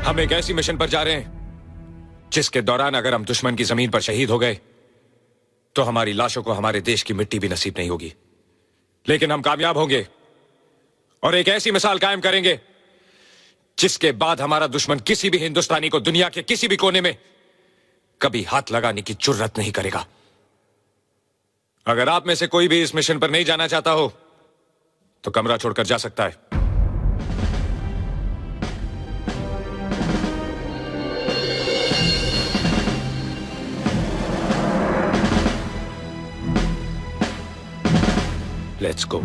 हम एक ऐसी मिशन पर जा रहे हैं जिसके दौरान अगर हम दुश्मन की जमीन पर शहीद हो गए तो हमारी लाशों को हमारे देश की मिट्टी भी नसीब नहीं होगी। लेकिन हम कामयाब होंगे और एक ऐसी मिसाल कायम करेंगे जिसके बाद हमारा दुश्मन किसी भी हिंदुस्तानी को दुनिया के किसी भी कोने में कभी हाथ लगाने की जुर्रत नहीं करेगा। अगर आप में से कोई भी इस मिशन पर नहीं जाना चाहता हो तो कमरा छोड़कर जा सकता है। Let's go.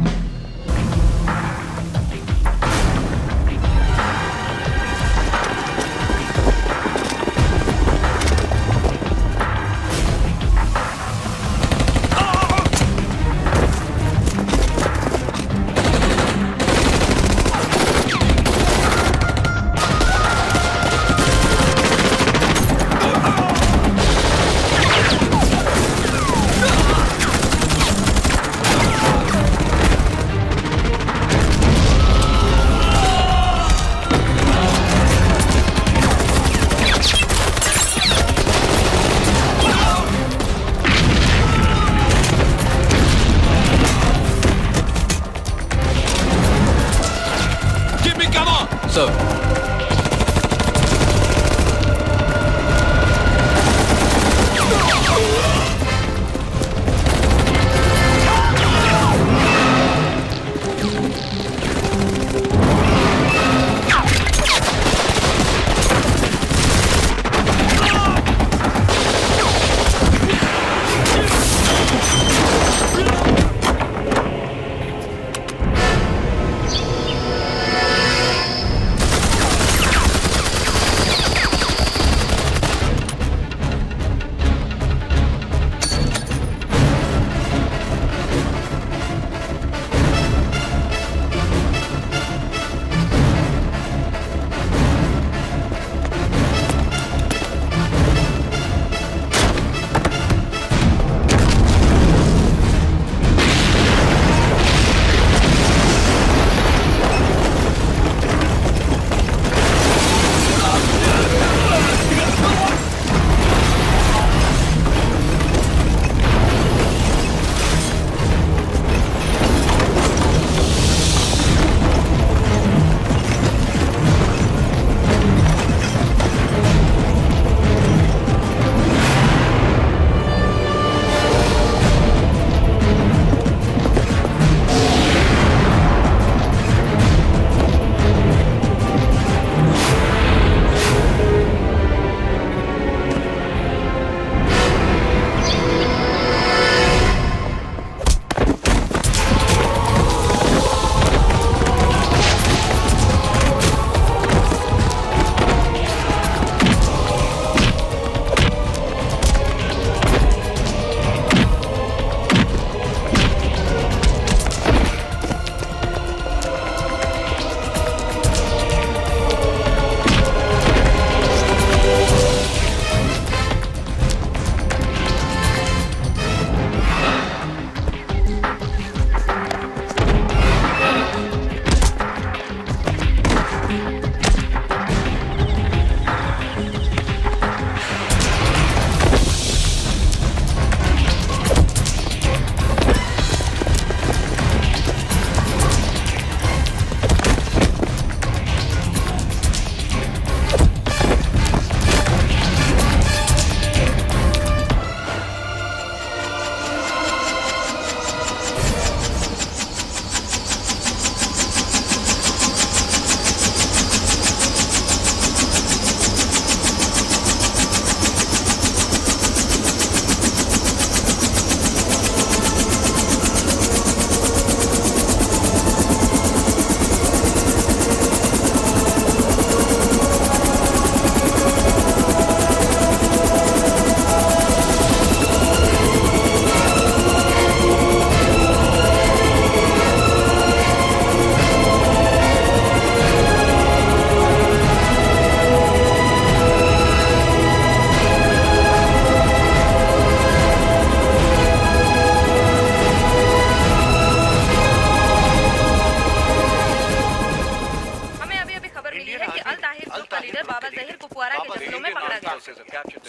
बाबा जहीर कुपवारा के जंगलों में पकड़ा गया।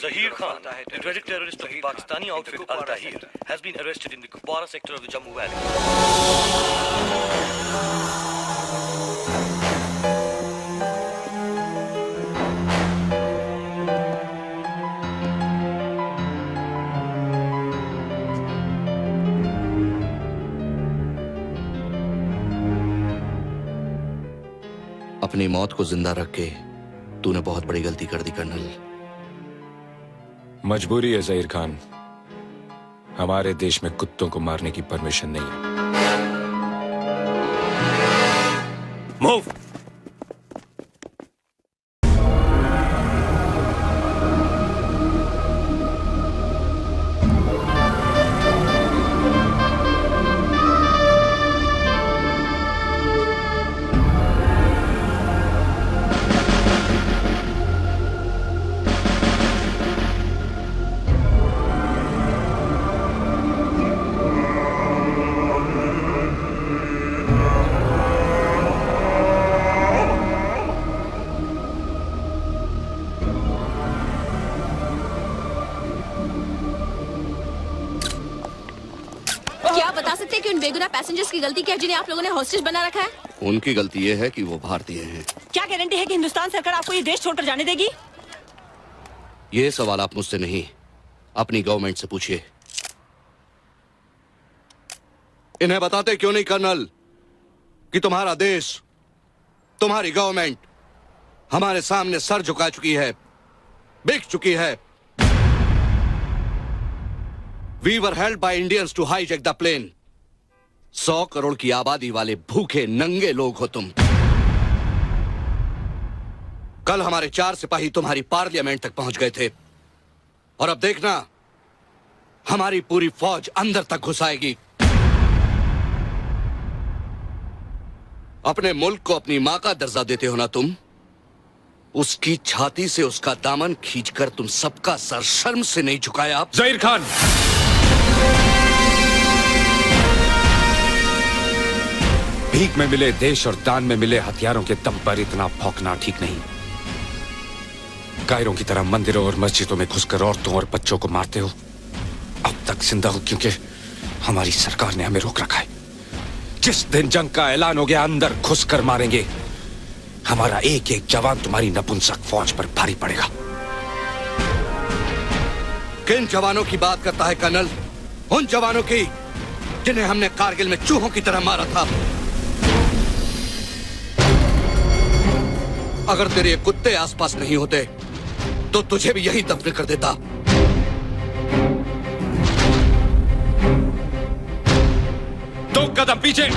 Zahir Khan, the dreaded terrorist of the Pakistani outfit Al-Tahir, has been arrested in the Kupwara sector of the Jammu Valley. अपनी मौत को जिंदा रख के तूने बहुत बड़ी गलती कर दी कर्नल। मजबूरी है जहीर खान, हमारे देश में कुत्तों को मारने की परमिशन नहीं है। Move! क्या आप बता सकते हैं कि उन बेगुनाह पैसेंजर्स की गलती क्या है जिन्हें आप लोगों ने हॉस्टेज बना रखा है? उनकी गलती यह है कि वो भारतीय हैं। क्या गारंटी है कि हिंदुस्तान सरकार आपको ये देश छोड़कर जाने देगी? ये सवाल आप मुझसे नहीं, अपनी गवर्नमेंट से पूछिए। इन्हें बताते क्यों नहीं कर्नल कि तुम्हारा देश, तुम्हारी गवर्नमेंट हमारे सामने सर झुका चुकी है, बिक चुकी है। We were held by Indians to hijack the plane. 100 crore की आबादी वाले भूखे नंगे लोग हो तुम। कल हमारे 4 सिपाही तुम्हारी पार्लियामेंट तक पहुंच गए थे, और अब देखना हमारी पूरी फौज अंदर तक घुस आएगी। अपने मुल्क को अपनी मां का दर्जा देते हो ना तुम, उसकी छाती से उसका दामन खींचकर तुम सबका सर शर्म से नहीं झुकाया। जहीर खान, भीख में मिले देश और दान में मिले हथियारों के दम पर इतना भौंकना ठीक नहीं। कायरों की तरह मंदिरों और मस्जिदों में घुसकर औरतों और बच्चों को मारते हो। अब तक जिंदा हो क्योंकि हमारी सरकार ने हमें रोक रखा है। जिस दिन जंग का ऐलान हो गया अंदर घुसकर मारेंगे। हमारा एक एक जवान तुम्हारी नपुंसक फौज पर भारी पड़ेगा। किन जवानों की बात करता है कर्नल? उन जवानों की जिन्हें हमने कारगिल में चूहों की तरह मारा था। अगर तेरे ये कुत्ते आसपास नहीं होते तो तुझे भी यही दफन कर देता। 2 कदम पीछे।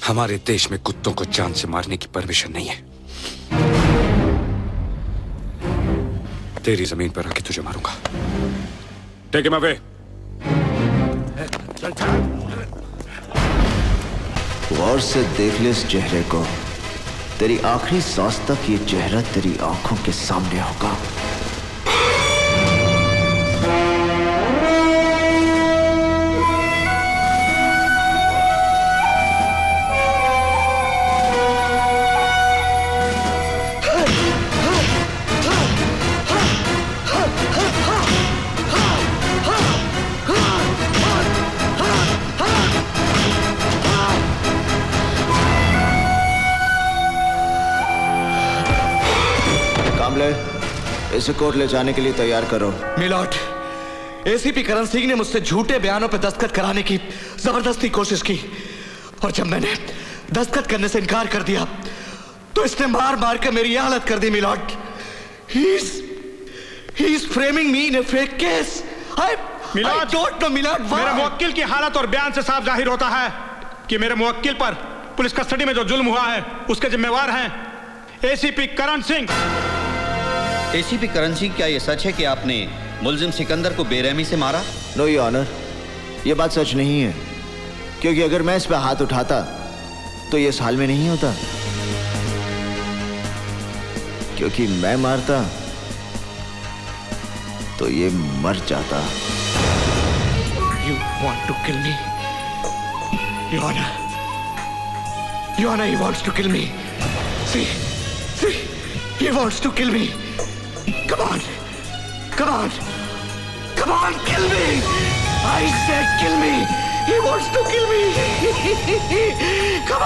हमारे देश में कुत्तों को जान से मारने की परमिशन नहीं है। तेरी जमीन पर आके तुझे मारूंगा। Take him away. गौर से देख ले इस चेहरे को। तेरी आखिरी सांस तक ये चेहरा तेरी आंखों के सामने होगा। इसे कोर्ट ले जाने के लिए तैयार करो। मिलॉर्ड, एसीपी करण सिंह ने मुझसे झूठे बयानों पर दस्तखत कराने की जबरदस्ती कोशिश की और जब मैंने दस्तखत करने से इनकार कर दिया तो इसने मार मार कर मेरी हालत कर दी। Milord, he is framing me in a fake case. I don't know, milord. मेरे मुवक्किल की हालत और बयान से साफ जाहिर होता है कि मेरे मुवक्किल पर पुलिस कस्टडी में जो जुल्म हुआ है उसके जिम्मेवार हैं एसीपी करण सिंह। एसीपी करण सिंह, क्या यह सच है कि आपने मुलजिम सिकंदर को बेरहमी से मारा? नो योर ऑनर, यह बात सच नहीं है, क्योंकि अगर मैं इस पर हाथ उठाता तो ये इस हाल में नहीं होता, क्योंकि मैं मारता तो ये मर जाता। You want to kill me? Your Honor. Your Honor, he wants to kill me. See, he wants to kill me. Come on, come on, come on, kill me! I said kill me! He wants to kill me! Come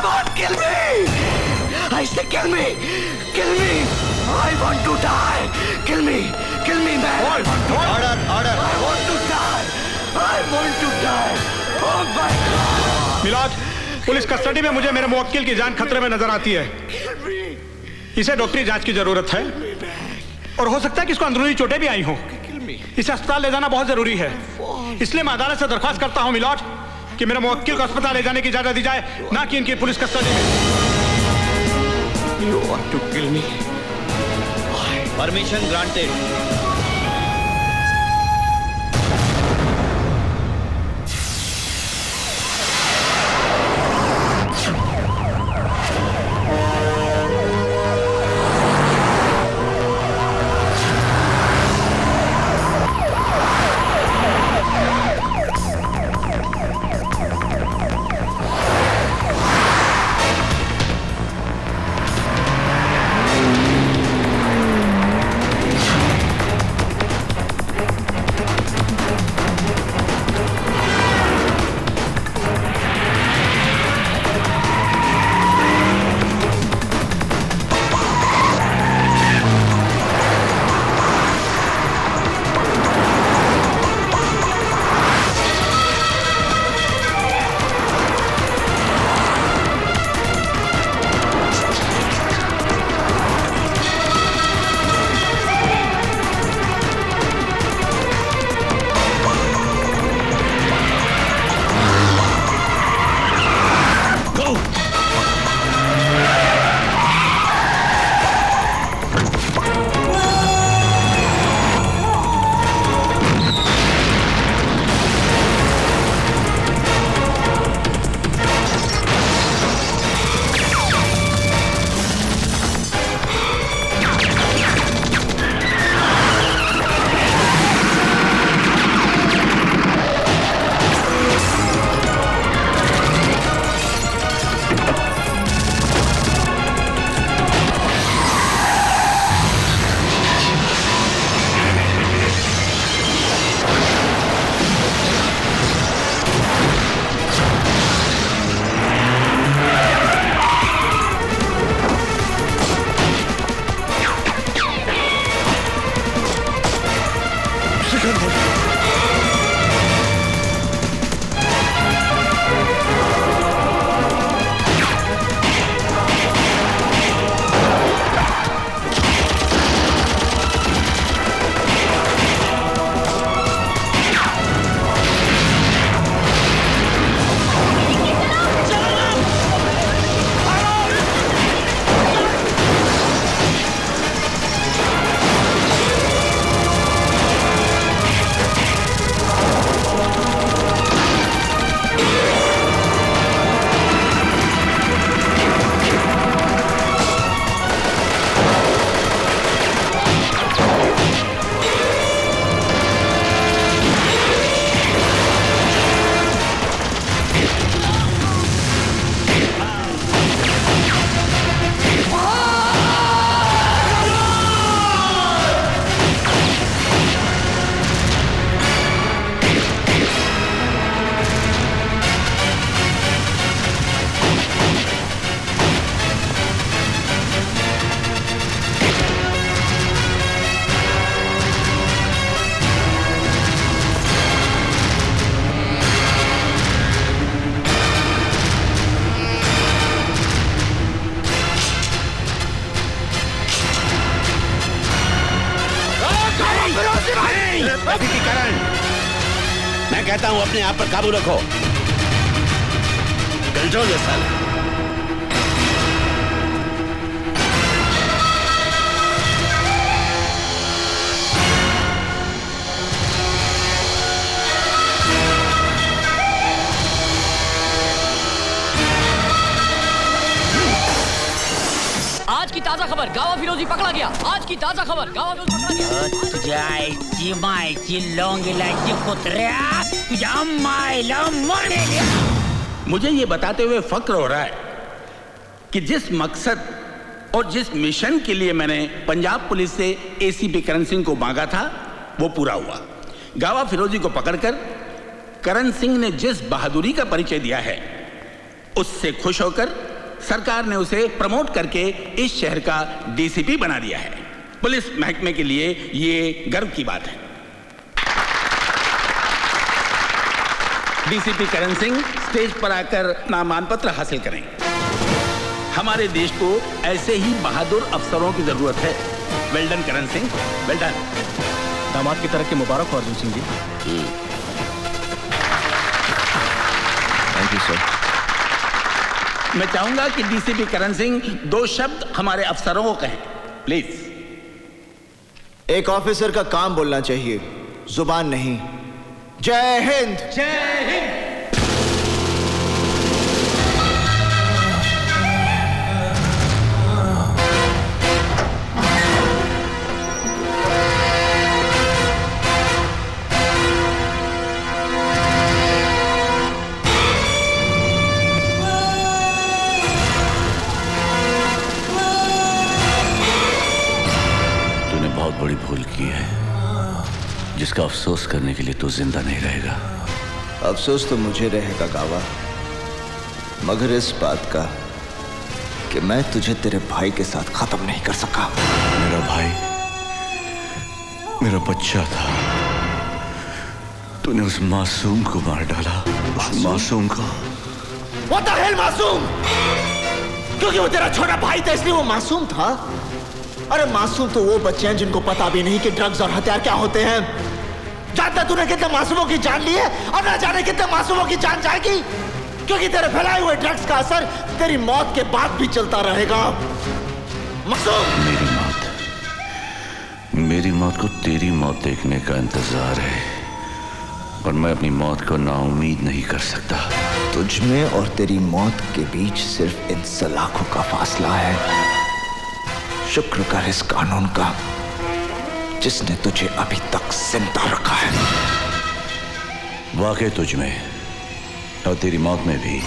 on, kill me! I said kill me! Kill me! I want to die! Kill me, man! Order, order. I want to die! I want to die! Oh my God! Milord, police custody में मुझे मेरे मुवक्किल की जान खतरे में नजर आती है। इसे डॉक्टरी जांच की जरूरत है और हो सकता है कि इसको अंदरूनी चोटें भी आई हों। इसे अस्पताल ले जाना बहुत जरूरी है, इसलिए मैं अदालत से दरख्वास्त करता हूं मिलॉर्ड कि मेरे मुवक्किल को अस्पताल ले जाने की इजाजत दी जाए, ना कि इनकी पुलिस कस्टडी में। You want to kill me? Permission granted. नहीं। एसीपी करण, मैं कहता हूं अपने आप पर काबू रखो। Control yourself. आज की ताजा खबर, गावा फिरोजी पकड़ा गया। आज की ताजा खबर, गावा फिरोजी पकड़ा गया। तुझ्याची मायची लोंगिलाची कुत्र्या, तुझ्या मायला मरेल। मुझे ये बताते हुए फक्र हो रहा है कि जिस मकसद और जिस मिशन के लिए मैंने पंजाब पुलिस से एसीपी करण सिंह को मांगा था, वो पूरा हुआ। गावा फिरोजी को पकड़कर करण सिंह ने जिस बहादुरी का परिचय दिया है, उससे खुश होकर सरकार ने उसे प्रमोट करके इस शहर का डीसीपी बना दिया है। पुलिस महकमे के लिए ये गर्व की बात है। डीसीपी करण सिंह स्टेज पर आकर नामांकन पत्र हासिल करें। हमारे देश को ऐसे ही बहादुर अफसरों की जरूरत है। Well done Karan Singh, well done. दामाद की तरफ के मुबारक हो Arjun Singh ji. Thank you sir. मैं चाहूंगा कि डीसीपी करण सिंह 2 शब्द हमारे अफसरों को कहें, प्लीज। एक ऑफिसर का काम बोलना चाहिए, जुबान नहीं। जय हिंद। जय हिंद। बड़ी भूल की है, जिसका अफसोस करने के लिए तू जिंदा नहीं रहेगा। अफसोस तो मुझे रहेगा गावा, मगर इस बात का कि मैं तुझे तेरे भाई के साथ खत्म नहीं कर सका। मेरा भाई मेरा बच्चा था, तूने उस मासूम को मार डाला। उस मासूम को। What the hell मासूम? क्योंकि वो तेरा छोटा भाई था इसलिए वो मासूम था? अरे मासूम तो वो बच्चे हैं जिनको पता भी नहीं कि ड्रग्स और हथियार क्या होते हैं। जानता तूने कितने मासूमों की जान ली है और ना जाने कितने मासूमों की जान जाएगी, क्योंकि तेरे फैलाए हुए ड्रग्स का असर तेरी मौत के बाद भी चलता रहेगा। मासूम। मेरी मौत को तेरी मौत देखने का इंतजार है, और मैं अपनी मौत को नाउम्मीद नहीं कर सकता। तुझ में और तेरी मौत के बीच सिर्फ इन सलाखों का फासला है। शुक्र कर इस कानून का जिसने तुझे अभी तक जिंदा रखा है। वाकई तुझ में और तेरी मौत में भी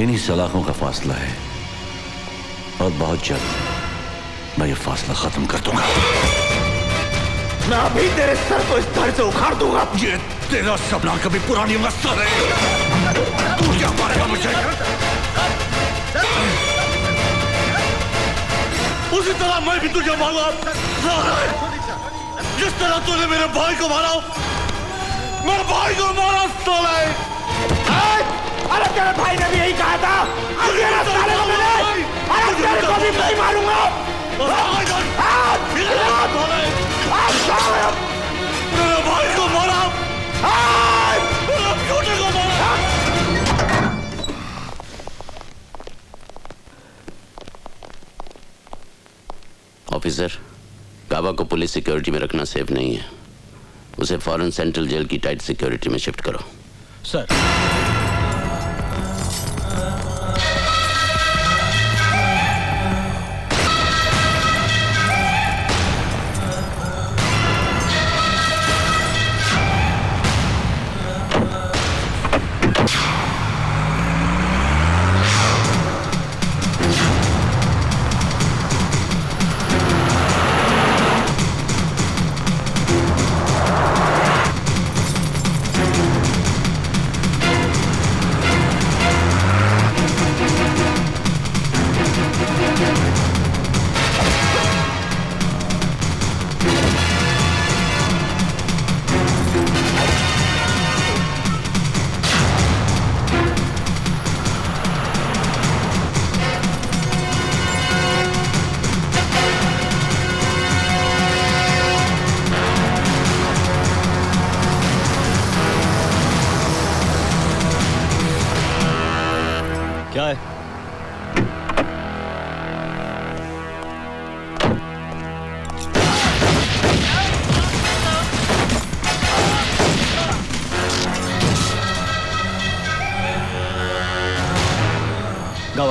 इन्हीं सलाखों का फासला है, और बहुत जल्द मैं ये फासला खत्म कर दूंगा। मैं अभी तेरे सर को इस धड़ से उखाड़ दूंगा। ये तेरा सपना कभी पूरा नहीं होगा साले। तू क्या मारेगा मुझे? उसी तरह मैं भी तुझे मारूंगा। जिस तरह तूने मेरे भाई को मारा, मेरे भाई को मारा साले। अरे तेरे भाई ने भी यही कहा था। अरे तेरे को भी नहीं मारूंगा। मेरे भाई को मारा, मेरे बेटे को मारा। ऑफिसर, गावा को पुलिस सिक्योरिटी में रखना सेफ नहीं है। उसे फौरन सेंट्रल जेल की टाइट सिक्योरिटी में शिफ्ट करो। सर।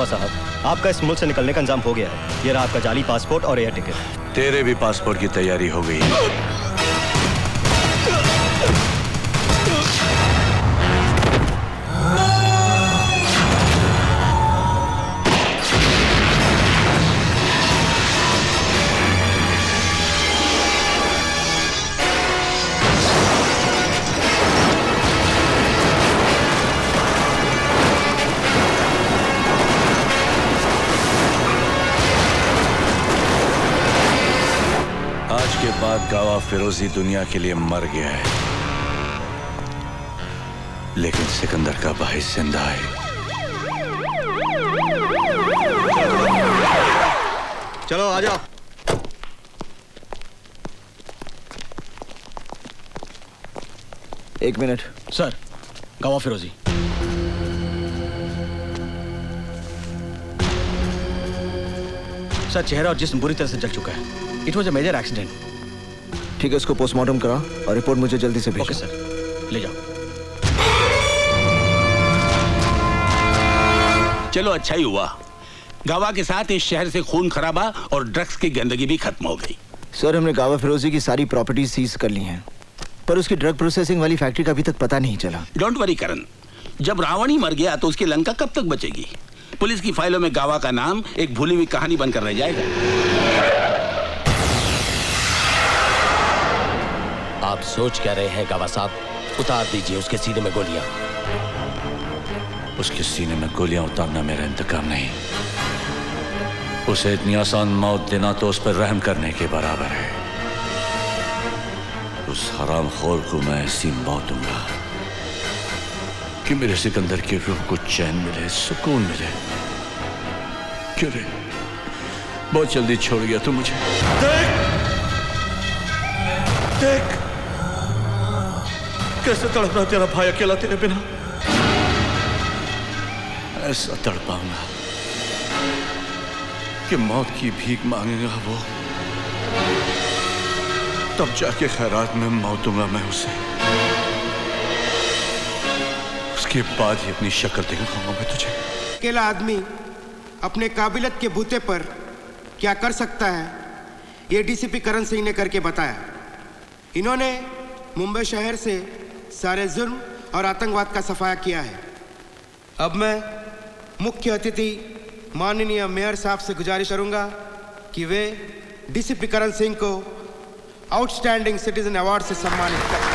गावा साहब, आपका इस मुल्क से निकलने का इंतजाम हो गया है। ये रहा आपका जाली पासपोर्ट और एयर टिकट। तेरे भी पासपोर्ट की तैयारी हो गई है। बाद गावा फिरोजी दुनिया के लिए मर गया है, लेकिन सिकंदर का भाई जिंदा है। चलो आ जाओ। एक मिनट सर, गावा फिरोजी। सर, चेहरा और जिस्म बुरी तरह से जल चुका है। It was a major accident. ठीक है, इसको पोस्टमार्टम करा और रिपोर्ट मुझे जल्दी से भेजो। ओके सर, ले जाओ। चलो अच्छा ही हुआ, गावा के साथ इस शहर से खून खराबा और ड्रग्स की गंदगी भी खत्म हो गई। सर, हमने गावा फिरोजी की सारी प्रॉपर्टी सीज कर ली हैं, पर उसकी ड्रग प्रोसेसिंग वाली फैक्ट्री का अभी तक पता नहीं चला। डोंट वरी करण, जब रावण ही मर गया तो उसकी लंका कब तक बचेगी? पुलिस की फाइलों में गावा का नाम एक भूली हुई कहानी बनकर रह जाएगा। आप सोच क्या रहे हैं गावा साहब? उतार दीजिए उसके सीने में गोलियां। उसके सीने में गोलियां उतारना मेरा इंतकाम नहीं, उसे इतनी आसान मौत देना तो उस पर रहम करने के बराबर है। उस हरामखोर को मैं ऐसी मौत दूंगा कि मेरे सिकंदर की रूह को चैन मिले, सुकून मिले। क्यों रे, बहुत जल्दी छोड़ गया तू मुझे। देख कैसे तड़प रहा तेरा भाई अकेला तेरे बिना। ऐसा तड़पाऊंगा कि मौत की भीख मांगेगा वो, तब जाके खैरात में मौतूंगा मैं उसे। उसके बाद ही अपनी शक्ल दिखाऊंगा मैं तुझे। अकेला आदमी अपने काबिलियत के बूते पर क्या कर सकता है, ये डीसीपी करण सिंह ने करके बताया। इन्होंने मुंबई शहर से सारे जुर्म और आतंकवाद का सफाया किया है। अब मैं मुख्य अतिथि माननीय मेयर साहब से गुजारिश करूंगा कि वे डीसीपी करण सिंह को आउटस्टैंडिंग सिटीजन अवार्ड से सम्मानित करें।